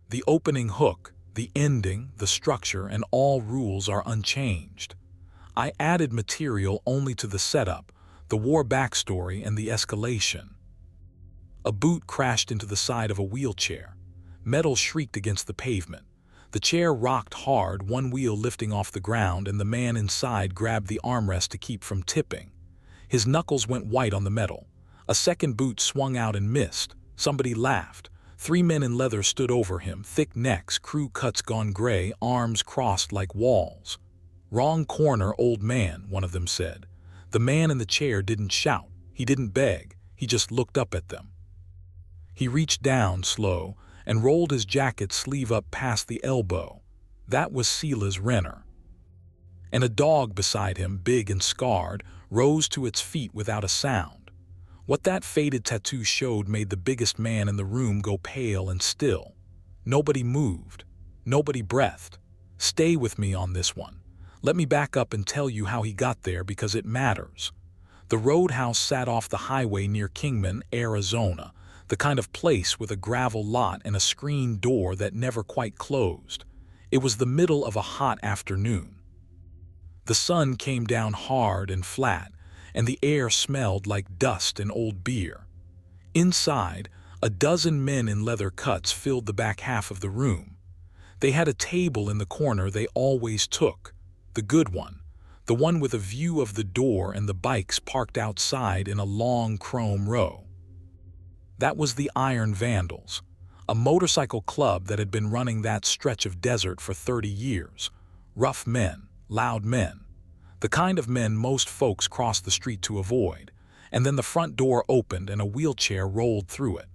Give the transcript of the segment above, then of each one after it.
The opening hook, the ending, the structure, and all rules are unchanged. I added material only to the setup, the war backstory, and the escalation. A boot crashed into the side of a wheelchair. Metal shrieked against the pavement. The chair rocked hard, one wheel lifting off the ground, and the man inside grabbed the armrest to keep from tipping. His knuckles went white on the metal. A second boot swung out and missed. Somebody laughed. 3 men in leather stood over him, thick necks, crew cuts gone gray, arms crossed like walls. "Wrong corner, old man," one of them said. The man in the chair didn't shout. He didn't beg. He just looked up at them. He reached down, slow, and rolled his jacket sleeve up past the elbow. That was Silas Renner. And a dog beside him, big and scarred, rose to its feet without a sound. What that faded tattoo showed made the biggest man in the room go pale and still. Nobody moved. Nobody breathed. Stay with me on this one. Let me back up and tell you how he got there, because it matters. The roadhouse sat off the highway near Kingman, Arizona, the kind of place with a gravel lot and a screen door that never quite closed. It was the middle of a hot afternoon. The sun came down hard and flat, and the air smelled like dust and old beer. Inside, a dozen men in leather cuts filled the back half of the room. They had a table in the corner they always took, the good one, the one with a view of the door and the bikes parked outside in a long chrome row. That was the Iron Vandals, a motorcycle club that had been running that stretch of desert for 30 years. Rough men, loud men, the kind of men most folks crossed the street to avoid. And then the front door opened and a wheelchair rolled through it.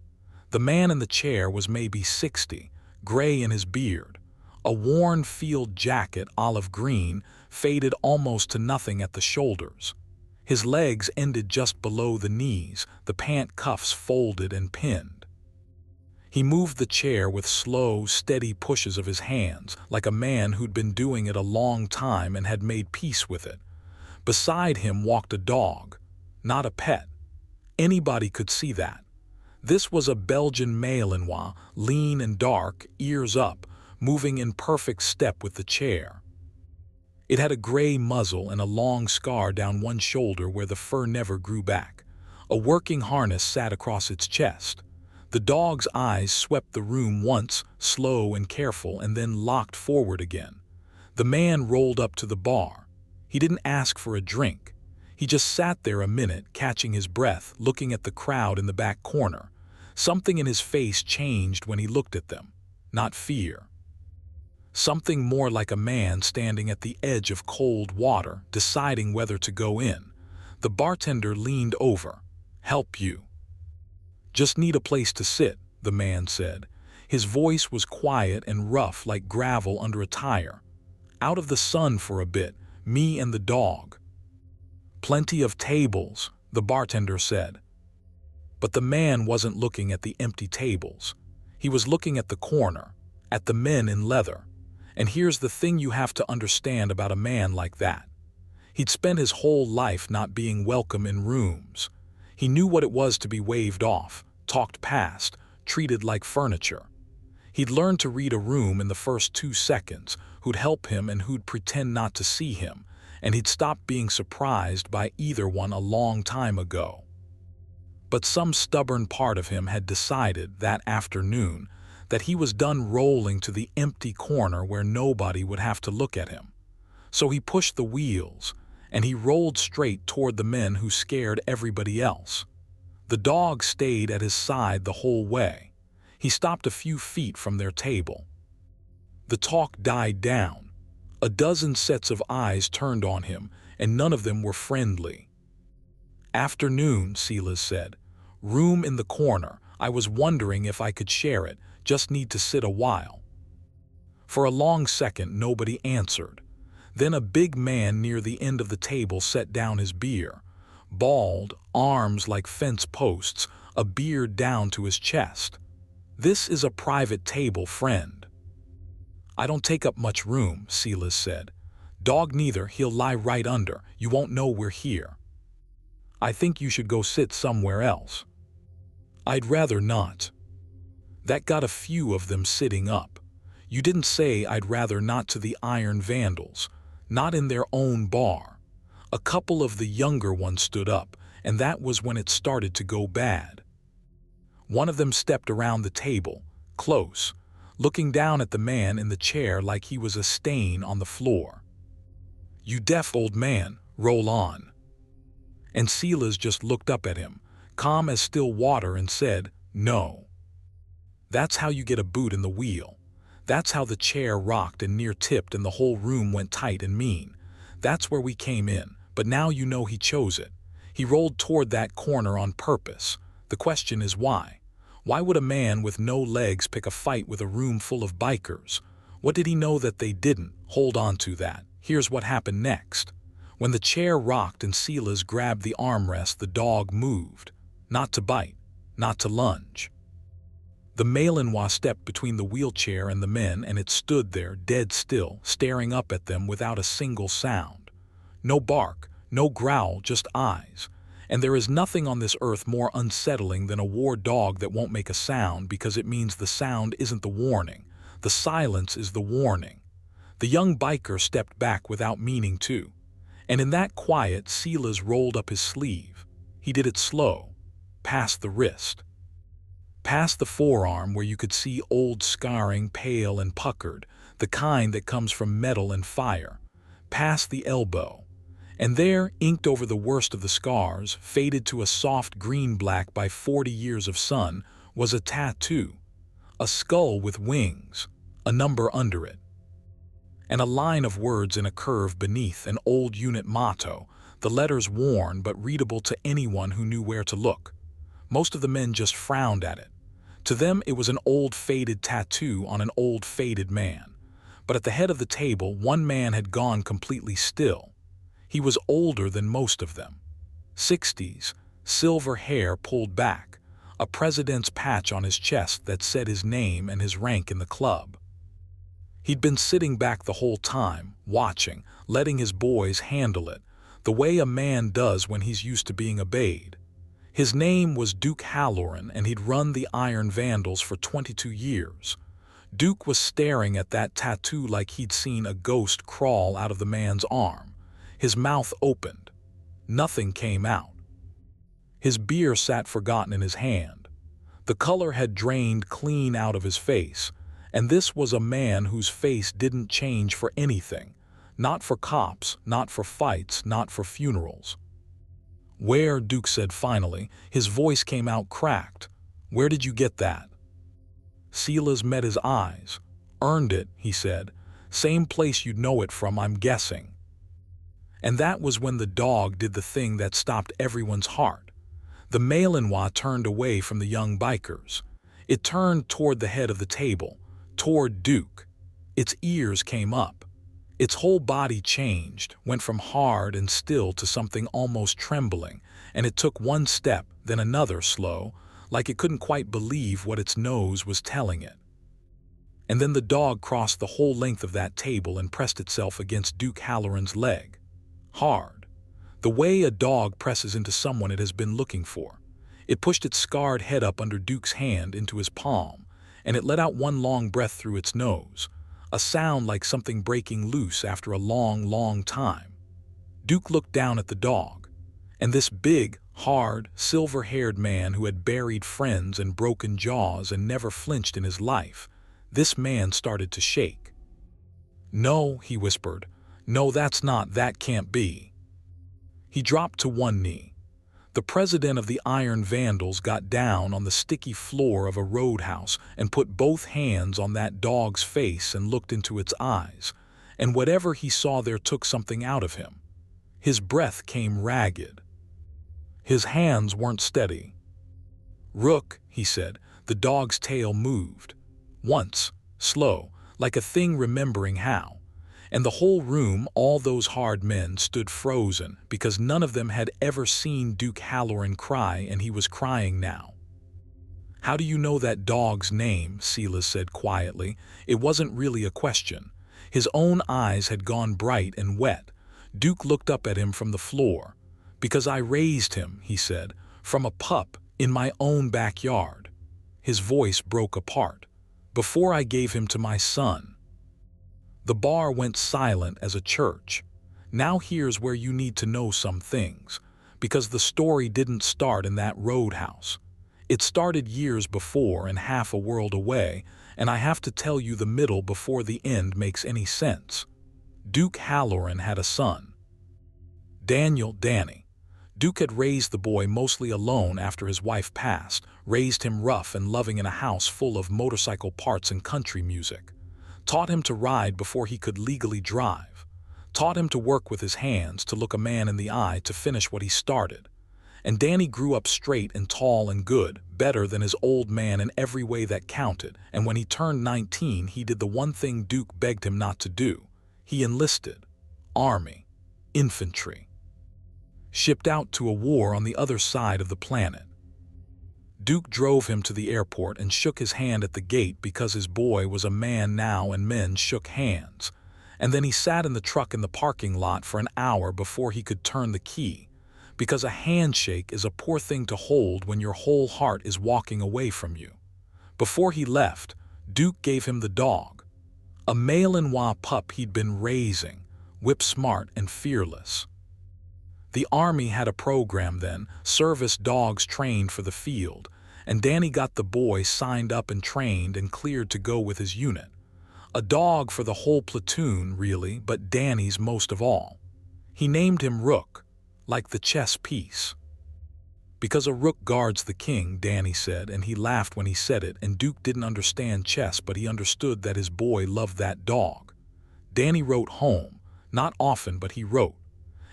The man in the chair was maybe 60, gray in his beard. A worn field jacket, olive green, faded almost to nothing at the shoulders. His legs ended just below the knees, the pant cuffs folded and pinned. He moved the chair with slow, steady pushes of his hands, like a man who'd been doing it a long time and had made peace with it. Beside him walked a dog, not a pet. Anybody could see that. This was a Belgian Malinois, lean and dark, ears up, moving in perfect step with the chair. It had a gray muzzle and a long scar down one shoulder where the fur never grew back. A working harness sat across its chest. The dog's eyes swept the room once, slow and careful, and then locked forward again. The man rolled up to the bar. He didn't ask for a drink. He just sat there a minute, catching his breath, looking at the crowd in the back corner. Something in his face changed when he looked at them. Not fear. Something more like a man standing at the edge of cold water, deciding whether to go in. The bartender leaned over. "Help you?" "Just need a place to sit," the man said. His voice was quiet and rough like gravel under a tire. "Out of the sun for a bit, me and the dog." "Plenty of tables," the bartender said. But the man wasn't looking at the empty tables. He was looking at the corner, at the men in leather. And here's the thing you have to understand about a man like that. He'd spent his whole life not being welcome in rooms. He knew what it was to be waved off, talked past, treated like furniture. He'd learned to read a room in the first 2 seconds, who'd help him and who'd pretend not to see him, and he'd stopped being surprised by either one a long time ago. But some stubborn part of him had decided that afternoon that he was done rolling to the empty corner where nobody would have to look at him. So he pushed the wheels, and he rolled straight toward the men who scared everybody else. The dog stayed at his side the whole way. He stopped a few feet from their table. The talk died down. A dozen sets of eyes turned on him, and none of them were friendly. "Afternoon," Silas said. "Room in the corner. I was wondering if I could share it. Just need to sit a while." For a long second, nobody answered. Then a big man near the end of the table set down his beer. Bald, arms like fence posts, a beard down to his chest. "This is a private table, friend." "I don't take up much room," Silas said. "Dog neither, he'll lie right under. You won't know we're here." "I think you should go sit somewhere else." "I'd rather not." That got a few of them sitting up. You didn't say I'd rather not to the Iron Vandals, not in their own bar. A couple of the younger ones stood up, and that was when it started to go bad. One of them stepped around the table, close, looking down at the man in the chair like he was a stain on the floor. "You deaf old man, roll on." And Silas just looked up at him, calm as still water, and said, "No." That's how you get a boot in the wheel. That's how the chair rocked and near tipped and the whole room went tight and mean. That's where we came in, but now you know he chose it. He rolled toward that corner on purpose. The question is why? Why would a man with no legs pick a fight with a room full of bikers? What did he know that they didn't? Hold on to that. Here's what happened next. When the chair rocked and Silas grabbed the armrest, the dog moved. Not to bite, not to lunge. The Malinois stepped between the wheelchair and the men, and it stood there, dead still, staring up at them without a single sound. No bark, no growl, just eyes. And there is nothing on this earth more unsettling than a war dog that won't make a sound because it means the sound isn't the warning. The silence is the warning. The young biker stepped back without meaning to. And in that quiet, Silas rolled up his sleeve. He did it slow, past the wrist. Past the forearm where you could see old scarring, pale and puckered, the kind that comes from metal and fire. Past the elbow. And there, inked over the worst of the scars, faded to a soft green-black by 40 years of sun, was a tattoo. A skull with wings, a number under it. And a line of words in a curve beneath, an old unit motto, the letters worn but readable to anyone who knew where to look. Most of the men just frowned at it. To them it was an old faded tattoo on an old faded man. But at the head of the table, one man had gone completely still. He was older than most of them. 60s, silver hair pulled back, a president's patch on his chest that said his name and his rank in the club. He'd been sitting back the whole time, watching, letting his boys handle it, the way a man does when he's used to being obeyed. His name was Duke Halloran, and he'd run the Iron Vandals for 22 years. Duke was staring at that tattoo like he'd seen a ghost crawl out of the man's arm. His mouth opened. Nothing came out. His beer sat forgotten in his hand. The color had drained clean out of his face, and this was a man whose face didn't change for anything. Not for cops, not for fights, not for funerals. "Where," Duke said finally, his voice came out cracked. "Where did you get that?" Silas met his eyes. "Earned it," he said. "Same place you'd know it from, I'm guessing." And that was when the dog did the thing that stopped everyone's heart. The Malinois turned away from the young bikers. It turned toward the head of the table, toward Duke. Its ears came up. Its whole body changed, went from hard and still to something almost trembling, and it took one step, then another slow, like it couldn't quite believe what its nose was telling it. And then the dog crossed the whole length of that table and pressed itself against Duke Halloran's leg. Hard. The way a dog presses into someone it has been looking for. It pushed its scarred head up under Duke's hand into his palm, and it let out one long breath through its nose. A sound like something breaking loose after a long, long time. Duke looked down at the dog, and this big, hard, silver-haired man who had buried friends and broken jaws and never flinched in his life, this man started to shake. "No," he whispered. "No, that can't be." He dropped to one knee. The president of the Iron Vandals got down on the sticky floor of a roadhouse and put both hands on that dog's face and looked into its eyes, and whatever he saw there took something out of him. His breath came ragged. His hands weren't steady. "Rook," he said. The dog's tail moved. Once, slow, like a thing remembering how. And the whole room, all those hard men, stood frozen because none of them had ever seen Duke Halloran cry, and he was crying now. "How do you know that dog's name?" Silas said quietly. It wasn't really a question. His own eyes had gone bright and wet. Duke looked up at him from the floor. "Because I raised him," he said, "from a pup in my own backyard." His voice broke apart. "Before I gave him to my son." The bar went silent as a church. Now here's where you need to know some things, because the story didn't start in that roadhouse. It started years before and half a world away, and I have to tell you the middle before the end makes any sense. Duke Halloran had a son, Daniel Danny. Duke had raised the boy mostly alone after his wife passed, raised him rough and loving in a house full of motorcycle parts and country music. Taught him to ride before he could legally drive. Taught him to work with his hands, to look a man in the eye, to finish what he started. And Danny grew up straight and tall and good, better than his old man in every way that counted, and when he turned 19 he did the one thing Duke begged him not to do. He enlisted. Army. Infantry. Shipped out to a war on the other side of the planet. Duke drove him to the airport and shook his hand at the gate because his boy was a man now and men shook hands. And then he sat in the truck in the parking lot for an hour before he could turn the key. Because a handshake is a poor thing to hold when your whole heart is walking away from you. Before he left, Duke gave him the dog. A Malinois pup he'd been raising, whip-smart and fearless. The Army had a program then, service dogs trained for the field, and Danny got the boy signed up and trained and cleared to go with his unit. A dog for the whole platoon, really, but Danny's most of all. He named him Rook, like the chess piece. Because a rook guards the king, Danny said, and he laughed when he said it, and Duke didn't understand chess, but he understood that his boy loved that dog. Danny wrote home, not often, but he wrote.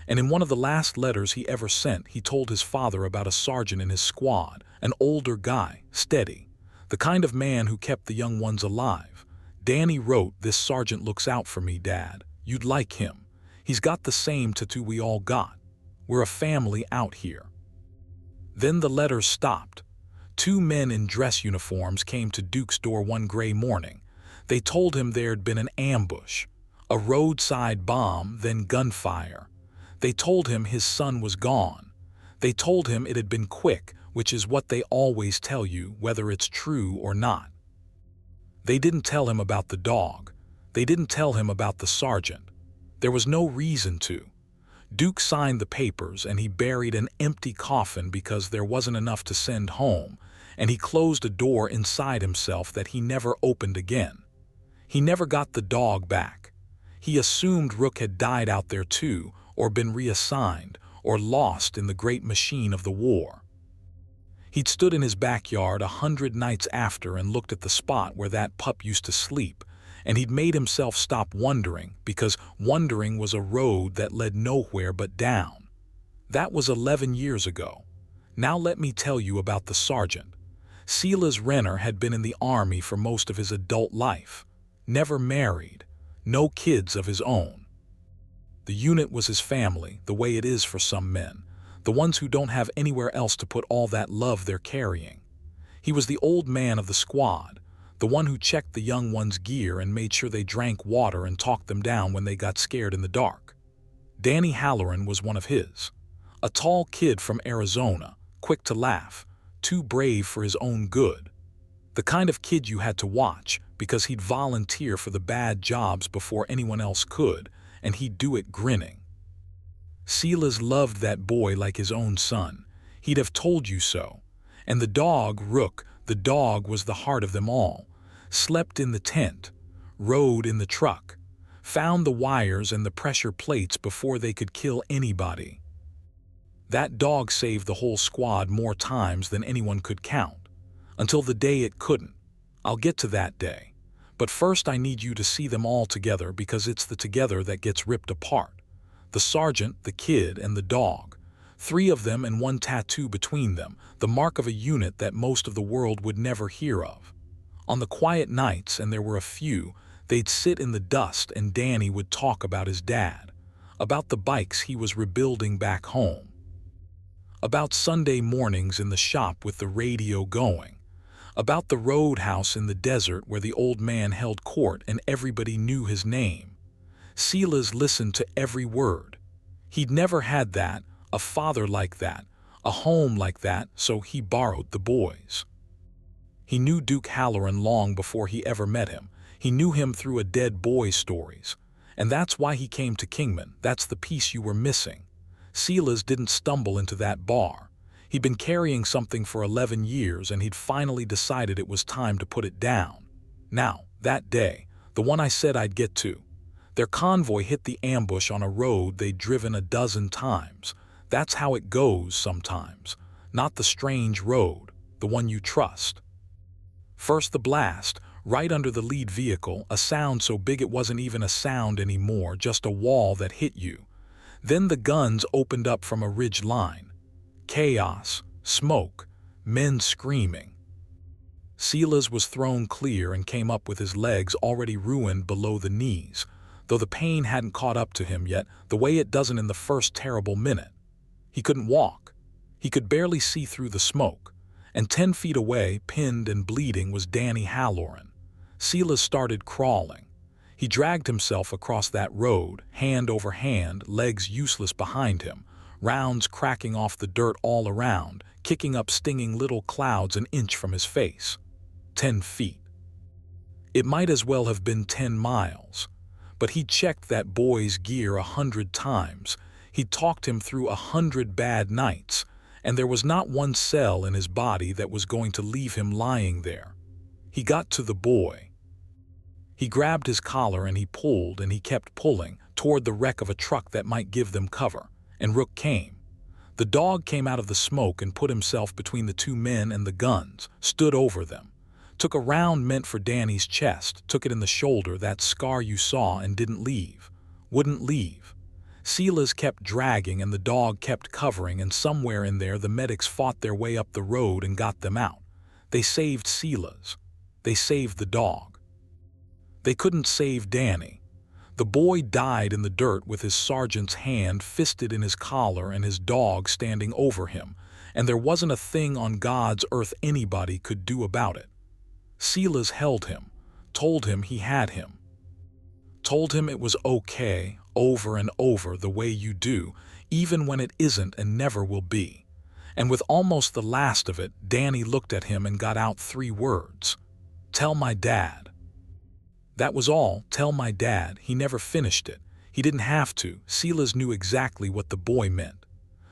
And in one of the last letters he ever sent, he told his father about a sergeant in his squad, an older guy, steady, the kind of man who kept the young ones alive. Danny wrote, "This sergeant looks out for me, Dad. You'd like him. He's got the same tattoo we all got. We're a family out here." Then the letters stopped. 2 men in dress uniforms came to Duke's door one gray morning. They told him there'd been an ambush, a roadside bomb, then gunfire. They told him his son was gone. They told him it had been quick, which is what they always tell you, whether it's true or not. They didn't tell him about the dog. They didn't tell him about the sergeant. There was no reason to. Duke signed the papers and he buried an empty coffin because there wasn't enough to send home, and he closed a door inside himself that he never opened again. He never got the dog back. He assumed Rook had died out there too, or been reassigned, or lost in the great machine of the war. He'd stood in his backyard 100 nights after and looked at the spot where that pup used to sleep, and he'd made himself stop wondering, because wondering was a road that led nowhere but down. That was 11 years ago. Now let me tell you about the sergeant. Silas Renner had been in the Army for most of his adult life. Never married. No kids of his own. The unit was his family, the way it is for some men, the ones who don't have anywhere else to put all that love they're carrying. He was the old man of the squad, the one who checked the young ones' gear and made sure they drank water and talked them down when they got scared in the dark. Danny Halloran was one of his. A tall kid from Arizona, quick to laugh, too brave for his own good. The kind of kid you had to watch because he'd volunteer for the bad jobs before anyone else could, and he'd do it grinning. Silas loved that boy like his own son. He'd have told you so. And the dog, Rook, the dog was the heart of them all. Slept in the tent, rode in the truck, found the wires and the pressure plates before they could kill anybody. That dog saved the whole squad more times than anyone could count, until the day it couldn't. I'll get to that day. But first I need you to see them all together, because it's the together that gets ripped apart. The sergeant, the kid, and the dog. 3 of them and one tattoo between them, the mark of a unit that most of the world would never hear of. On the quiet nights, and there were a few, they'd sit in the dust and Danny would talk about his dad, about the bikes he was rebuilding back home, about Sunday mornings in the shop with the radio going, about the roadhouse in the desert where the old man held court and everybody knew his name. Silas listened to every word. He'd never had that, a father like that, a home like that, so he borrowed the boys. He knew Duke Halloran long before he ever met him. He knew him through a dead boy's stories. And that's why he came to Kingman. That's the piece you were missing. Silas didn't stumble into that bar. He'd been carrying something for 11 years and he'd finally decided it was time to put it down. Now, that day, the one I said I'd get to, their convoy hit the ambush on a road they'd driven a dozen times. That's how it goes sometimes. Not the strange road, the one you trust. First the blast, right under the lead vehicle, a sound so big it wasn't even a sound anymore, just a wall that hit you. Then the guns opened up from a ridge line. Chaos, smoke, men screaming. Silas was thrown clear and came up with his legs already ruined below the knees, though the pain hadn't caught up to him yet, the way it doesn't in the first terrible minute. He couldn't walk. He could barely see through the smoke. And 10 feet away, pinned and bleeding, was Danny Halloran. Silas started crawling. He dragged himself across that road, hand over hand, legs useless behind him, rounds cracking off the dirt all around, kicking up stinging little clouds an inch from his face. 10 feet. It might as well have been 10 miles. But he'd checked that boy's gear 100 times. He'd talked him through 100 bad nights, and there was not one cell in his body that was going to leave him lying there. He got to the boy. He grabbed his collar and he pulled and he kept pulling toward the wreck of a truck that might give them cover, and Rook came. The dog came out of the smoke and put himself between the two men and the guns, stood over them. Took a round meant for Danny's chest, took it in the shoulder, that scar you saw, and didn't leave. Wouldn't leave. Silas kept dragging and the dog kept covering, and somewhere in there the medics fought their way up the road and got them out. They saved Silas. They saved the dog. They couldn't save Danny. The boy died in the dirt with his sergeant's hand fisted in his collar and his dog standing over him, and there wasn't a thing on God's earth anybody could do about it. Silas held him, told him he had him. Told him it was okay, over and over, the way you do, even when it isn't and never will be. And with almost the last of it, Danny looked at him and got out 3 words. Tell my dad. That was all, tell my dad. He never finished it. He didn't have to. Silas knew exactly what the boy meant.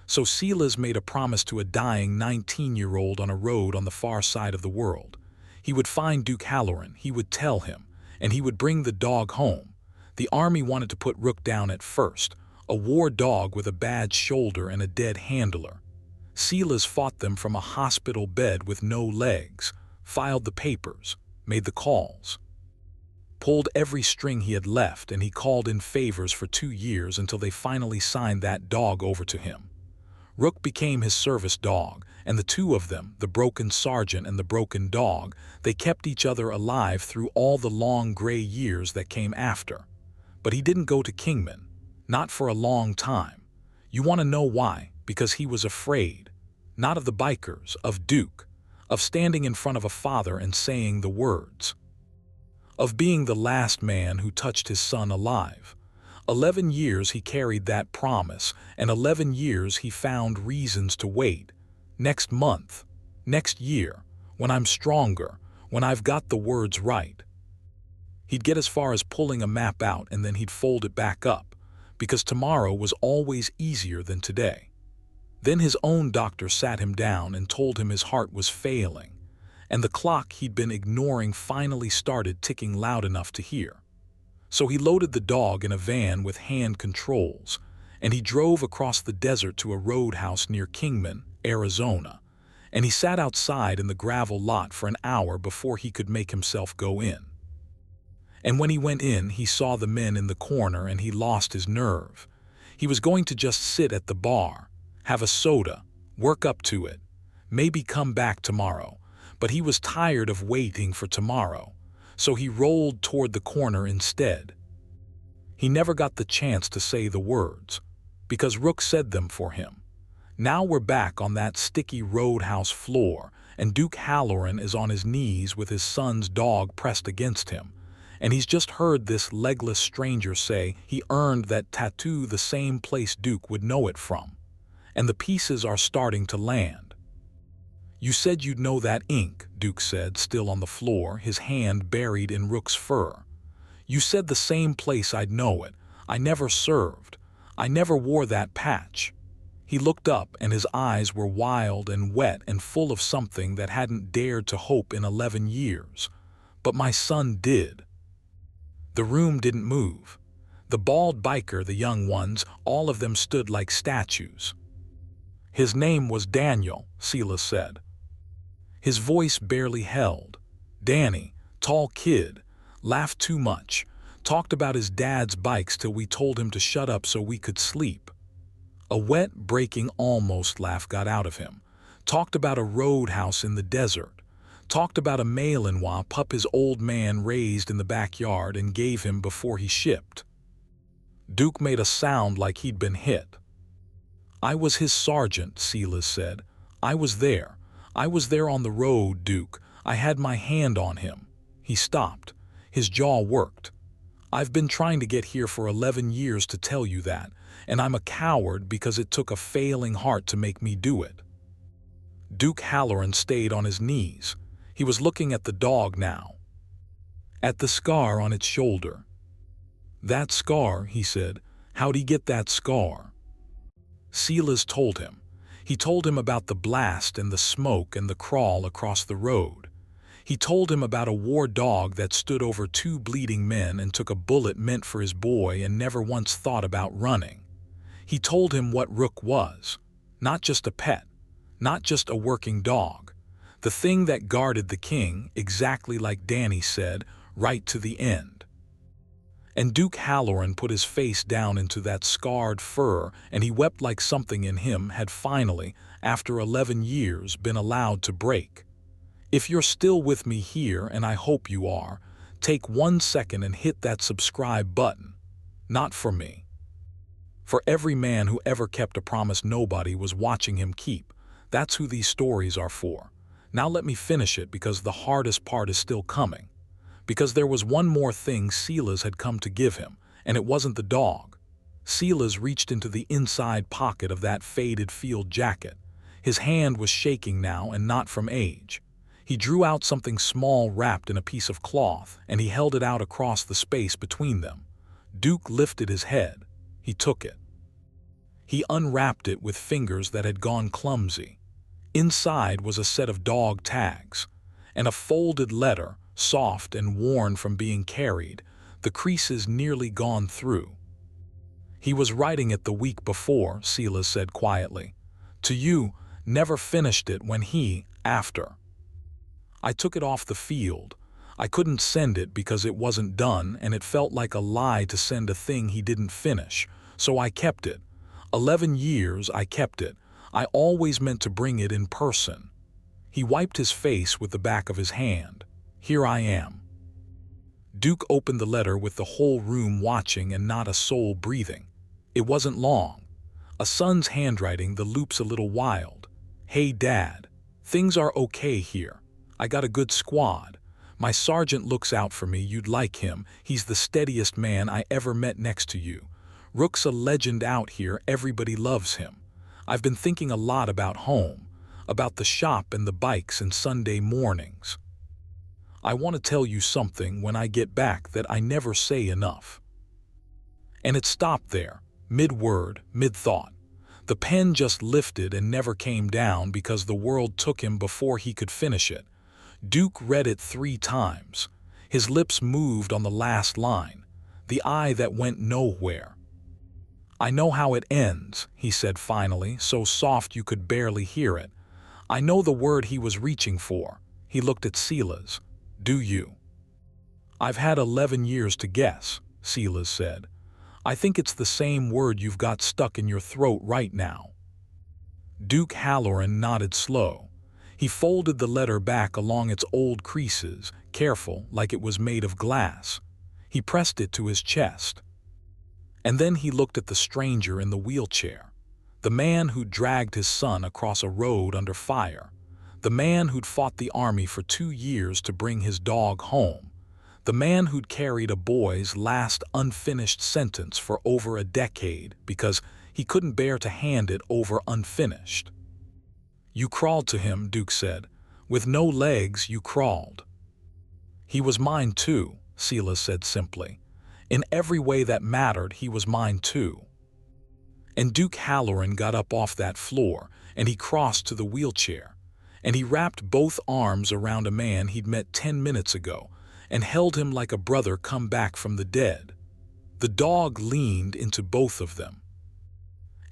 So Silas made a promise to a dying 19-year-old on a road on the far side of the world. He would find Duke Halloran, he would tell him, and he would bring the dog home. The army wanted to put Rook down at first, a war dog with a bad shoulder and a dead handler. Silas fought them from a hospital bed with no legs, filed the papers, made the calls. Pulled every string he had left, and he called in favors for 2 years until they finally signed that dog over to him. Rook became his service dog, and the two of them, the broken sergeant and the broken dog, they kept each other alive through all the long gray years that came after. But he didn't go to Kingman, not for a long time. You want to know why? Because he was afraid. Not of the bikers, of Duke, of standing in front of a father and saying the words. Of being the last man who touched his son alive. 11 years he carried that promise, and 11 years he found reasons to wait. Next month, next year, when I'm stronger, when I've got the words right. He'd get as far as pulling a map out and then he'd fold it back up, because tomorrow was always easier than today. Then his own doctor sat him down and told him his heart was failing, and the clock he'd been ignoring finally started ticking loud enough to hear. So he loaded the dog in a van with hand controls, and he drove across the desert to a roadhouse near Kingman, Arizona, and he sat outside in the gravel lot for an hour before he could make himself go in. And when he went in, he saw the men in the corner and he lost his nerve. He was going to just sit at the bar, have a soda, work up to it, maybe come back tomorrow, but he was tired of waiting for tomorrow. So he rolled toward the corner instead. He never got the chance to say the words, because Rook said them for him. Now we're back on that sticky roadhouse floor, and Duke Halloran is on his knees with his son's dog pressed against him, and he's just heard this legless stranger say he earned that tattoo the same place Duke would know it from, and the pieces are starting to land. You said you'd know that ink, Duke said, still on the floor, his hand buried in Rook's fur. You said the same place I'd know it. I never served. I never wore that patch. He looked up and his eyes were wild and wet and full of something that hadn't dared to hope in 11 years. But my son did. The room didn't move. The bald biker, the young ones, all of them stood like statues. His name was Daniel, Silas said. His voice barely held. Danny, tall kid, laughed too much, talked about his dad's bikes till we told him to shut up so we could sleep. A wet, breaking almost laugh got out of him. Talked about a roadhouse in the desert. Talked about a Malinois pup his old man raised in the backyard and gave him before he shipped. Duke made a sound like he'd been hit. I was his sergeant, Silas said. I was there. I was there on the road, Duke. I had my hand on him. He stopped. His jaw worked. I've been trying to get here for 11 years to tell you that, and I'm a coward because it took a failing heart to make me do it. Duke Halloran stayed on his knees. He was looking at the dog now. At the scar on its shoulder. That scar, he said. How'd he get that scar? Silas told him. He told him about the blast and the smoke and the crawl across the road. He told him about a war dog that stood over 2 bleeding men and took a bullet meant for his boy and never once thought about running. He told him what Rook was. Not just a pet. Not just a working dog. The thing that guarded the king, exactly like Danny said, right to the end. And Duke Halloran put his face down into that scarred fur, and he wept like something in him had finally, after 11 years, been allowed to break. If you're still with me here, and I hope you are, take 1 second and hit that subscribe button. Not for me. For every man who ever kept a promise nobody was watching him keep. That's who these stories are for. Now let me finish it because the hardest part is still coming. Because there was one more thing Silas had come to give him, and it wasn't the dog. Silas reached into the inside pocket of that faded field jacket. His hand was shaking now, and not from age. He drew out something small wrapped in a piece of cloth, and he held it out across the space between them. Duke lifted his head. He took it. He unwrapped it with fingers that had gone clumsy. Inside was a set of dog tags, and a folded letter, soft and worn from being carried, the creases nearly gone through. He was writing it the week before, Silas said quietly. To you, never finished it when he, after. I took it off the field. I couldn't send it because it wasn't done, and it felt like a lie to send a thing he didn't finish, so I kept it. 11 years I kept it. I always meant to bring it in person. He wiped his face with the back of his hand. Here I am. Duke opened the letter with the whole room watching and not a soul breathing. It wasn't long. A son's handwriting, the loops a little wild. Hey Dad, things are okay here. I got a good squad. My sergeant looks out for me, you'd like him. He's the steadiest man I ever met next to you. Rook's a legend out here, everybody loves him. I've been thinking a lot about home, about the shop and the bikes and Sunday mornings. I want to tell you something when I get back that I never say enough. And it stopped there, mid-word, mid-thought. The pen just lifted and never came down because the world took him before he could finish it. Duke read it 3 times. His lips moved on the last line, the eye that went nowhere. I know how it ends, he said finally, so soft you could barely hear it. I know the word he was reaching for. He looked at Silas. Do you? I've had 11 years to guess, Silas said. I think it's the same word you've got stuck in your throat right now. Duke Halloran nodded slow. He folded the letter back along its old creases, careful, like it was made of glass. He pressed it to his chest. And then he looked at the stranger in the wheelchair, the man who dragged his son across a road under fire, the man who'd fought the army for 2 years to bring his dog home, the man who'd carried a boy's last unfinished sentence for over a decade because he couldn't bear to hand it over unfinished. You crawled to him, Duke said. With no legs, you crawled. He was mine too, Silas said simply. In every way that mattered, he was mine too. And Duke Halloran got up off that floor, and he crossed to the wheelchair, and he wrapped both arms around a man he'd met 10 minutes ago, and held him like a brother come back from the dead. The dog leaned into both of them.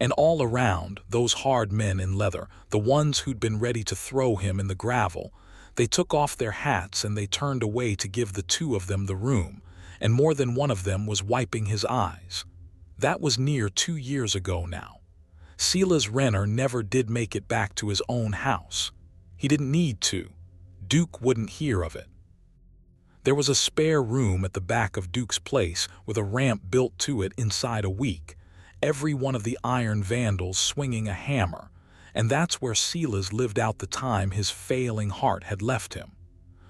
And all around, those hard men in leather, the ones who'd been ready to throw him in the gravel, they took off their hats and they turned away to give the two of them the room, and more than one of them was wiping his eyes. That was near 2 years ago now. Silas Renner never did make it back to his own house. He didn't need to. Duke wouldn't hear of it. There was a spare room at the back of Duke's place with a ramp built to it inside a week, every one of the iron vandals swinging a hammer, and that's where Silas lived out the time his failing heart had left him,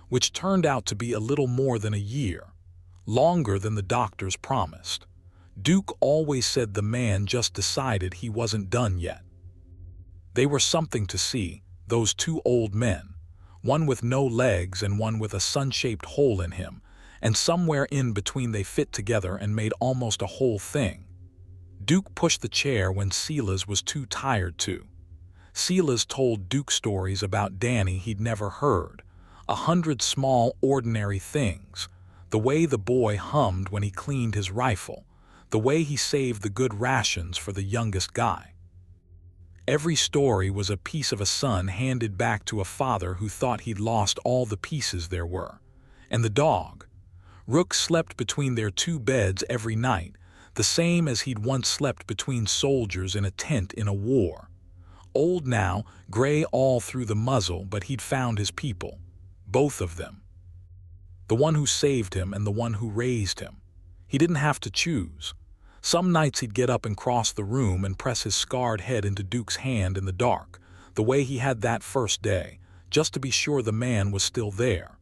which turned out to be a little more than a year, longer than the doctors promised. Duke always said the man just decided he wasn't done yet. They were something to see, those two old men, one with no legs and one with a sun-shaped hole in him, and somewhere in between they fit together and made almost a whole thing. Duke pushed the chair when Silas was too tired to. Silas told Duke stories about Danny he'd never heard, 100 small, ordinary things, the way the boy hummed when he cleaned his rifle, the way he saved the good rations for the youngest guy. Every story was a piece of a son handed back to a father who thought he'd lost all the pieces there were. And the dog. Rook slept between their 2 beds every night, the same as he'd once slept between soldiers in a tent in a war. Old now, gray all through the muzzle, but he'd found his people. Both of them. The one who saved him and the one who raised him. He didn't have to choose. Some nights he'd get up and cross the room and press his scarred head into Duke's hand in the dark, the way he had that first day, just to be sure the man was still there.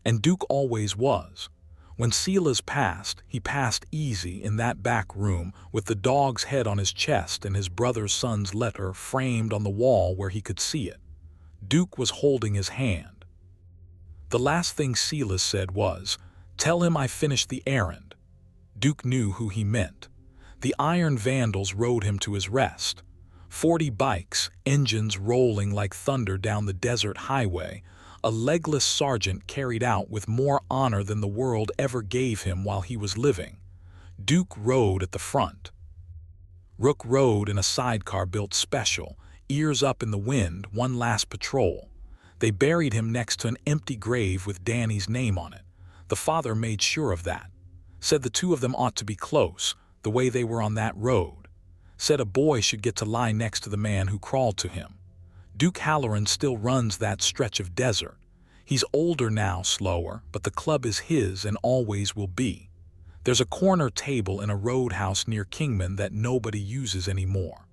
And Duke always was. When Silas passed, he passed easy in that back room with the dog's head on his chest and his brother's son's letter framed on the wall where he could see it. Duke was holding his hand. The last thing Silas said was, "Tell him I finished the errand." Duke knew who he meant. The iron vandals rode him to his rest. 40 bikes, engines rolling like thunder down the desert highway, a legless sergeant carried out with more honor than the world ever gave him while he was living. Duke rode at the front. Rook rode in a sidecar built special, ears up in the wind, one last patrol. They buried him next to an empty grave with Danny's name on it. The father made sure of that. Said the two of them ought to be close, the way they were on that road. Said a boy should get to lie next to the man who crawled to him. Duke Halloran still runs that stretch of desert. He's older now, slower, but the club is his and always will be. There's a corner table in a roadhouse near Kingman that nobody uses anymore.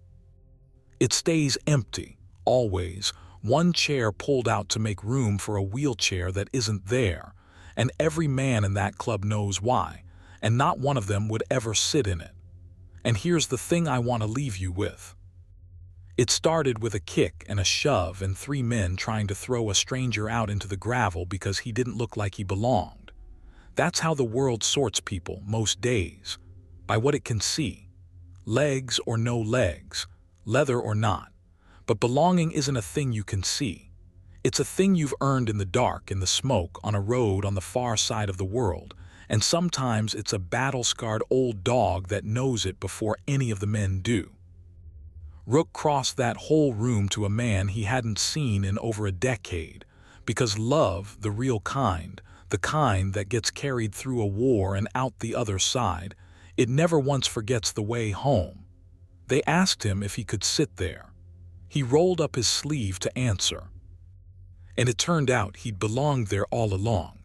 It stays empty, always, one chair pulled out to make room for a wheelchair that isn't there, and every man in that club knows why, and not one of them would ever sit in it. And here's the thing I want to leave you with. It started with a kick and a shove and 3 men trying to throw a stranger out into the gravel because he didn't look like he belonged. That's how the world sorts people most days, by what it can see. Legs or no legs, leather or not. But belonging isn't a thing you can see. It's a thing you've earned in the dark, in the smoke, on a road on the far side of the world, and sometimes it's a battle-scarred old dog that knows it before any of the men do. Rook crossed that whole room to a man he hadn't seen in over a decade, because love, the real kind, the kind that gets carried through a war and out the other side, it never once forgets the way home. They asked him if he could sit there. He rolled up his sleeve to answer. And it turned out he'd belonged there all along.